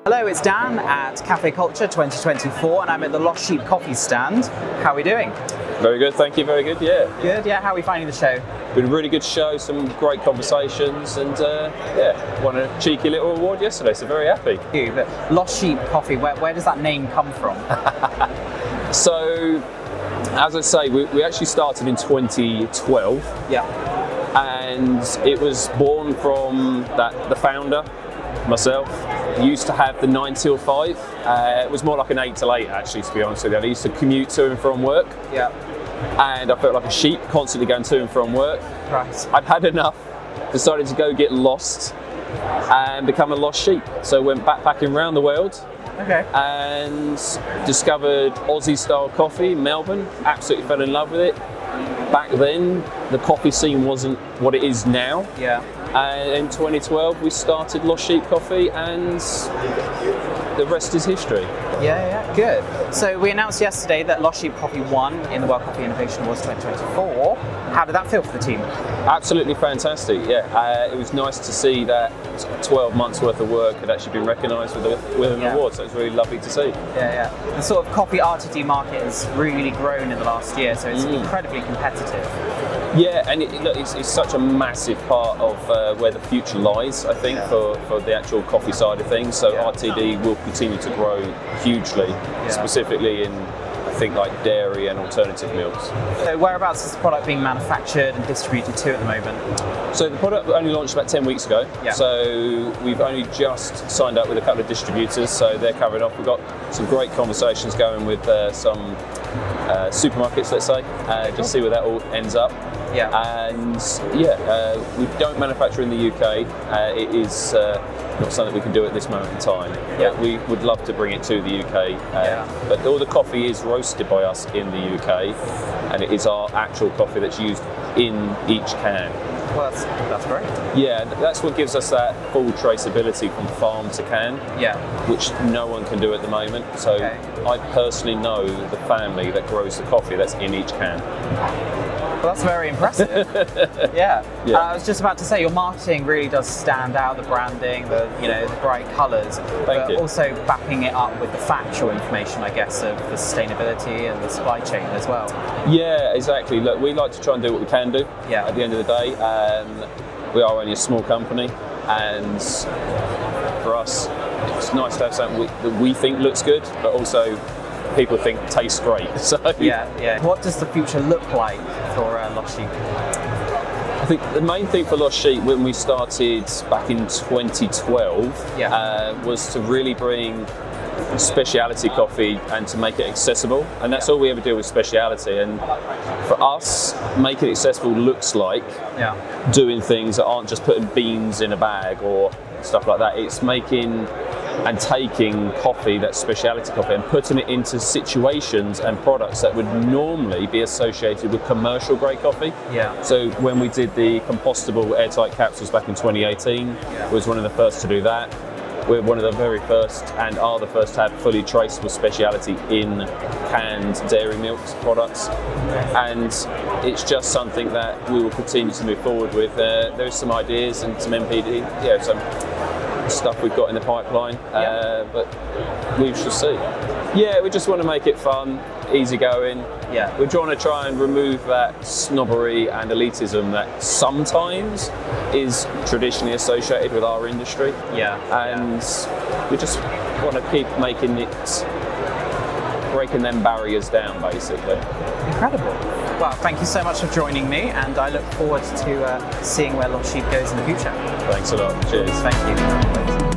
Hello, it's Dan at Caffe Culture 2024 and I'm at the Lost Sheep coffee stand. How are we doing? Very good, thank you, very good, yeah. Good, yeah. How are we finding the show? Been a really good show, some great conversations and won a cheeky little award yesterday, so very happy. But Lost Sheep coffee, where does that name come from? So, as I say, we actually started in 2012. Yeah. And it was born from the founder, myself, used to have the 9 till 5. It was more like an 8 till 8 actually, to be honest with you. I used to commute to and from work. Yeah. And I felt like a sheep, constantly going to and from work. Right. I'd had enough, decided to go get lost and become a lost sheep. So went backpacking around the world. Okay. And discovered Aussie style coffee in Melbourne. Absolutely fell in love with it. Back then, the coffee scene wasn't what it is now. Yeah. And in 2012, we started Lost Sheep Coffee, and the rest is history. Yeah, good. So we announced yesterday that Lost Sheep Coffee won in the World Coffee Innovation Awards 2024. How did that feel for the team? Absolutely fantastic, yeah. It was nice to see that 12 months worth of work had actually been recognised with an award, so it was really lovely to see. Yeah. The sort of coffee RTD market has really grown in the last year, so it's incredibly competitive. Yeah, and it's such a massive part of where the future lies, I think, for the actual coffee side of things. So RTD will continue to grow hugely, specifically in, I think, like dairy and alternative milks. So whereabouts is the product being manufactured and distributed to at the moment? So the product only launched about 10 weeks ago. Yeah. So we've only just signed up with a couple of distributors, so they're covering off. We've got some great conversations going with some supermarkets, let's say, just see where that all ends up. Yeah. And we don't manufacture in the UK. It is not something we can do at this moment in time. Yeah. But we would love to bring it to the UK. But all the coffee is roasted by us in the UK, and it is our actual coffee that's used in each can. Well, that's great. Yeah, that's what gives us that full traceability from farm to can, which no one can do at the moment. So I personally know the family that grows the coffee that's in each can. Well, that's very impressive. Yeah. I was just about to say, your marketing really does stand out. The branding, the bright colours, but also backing it up with the factual information, I guess, of the sustainability and the supply chain as well. Yeah, exactly. Look, we like to try and do what we can do. Yeah. At the end of the day, we are only a small company, and for us, it's nice to have something that we think looks good, but also people think tastes great. So What does the future look like for Lost Sheep? I think the main thing for Lost Sheep when we started back in 2012 was to really bring speciality coffee and to make it accessible, and that's all we ever do with speciality. And for us, making it accessible looks like doing things that aren't just putting beans in a bag or stuff like that. It's making and taking coffee, that's speciality coffee, and putting it into situations and products that would normally be associated with commercial grade coffee. Yeah. So when we did the compostable airtight capsules back in 2018, was one of the first to do that. We're one of the very first and are the first to have fully traceable speciality in canned dairy milk products. And it's just something that we will continue to move forward with. There's some ideas and some MPD, some stuff we've got in the pipeline, but we shall see. Yeah, we just want to make it fun, easygoing. Yeah. We're trying to try and remove that snobbery and elitism that sometimes is traditionally associated with our industry. Yeah. And we just want to keep making it, breaking them barriers down, basically. Incredible. Well, thank you so much for joining me, and I look forward to seeing where Lost Sheep goes in the future. Thanks a lot. Cheers. Thank you.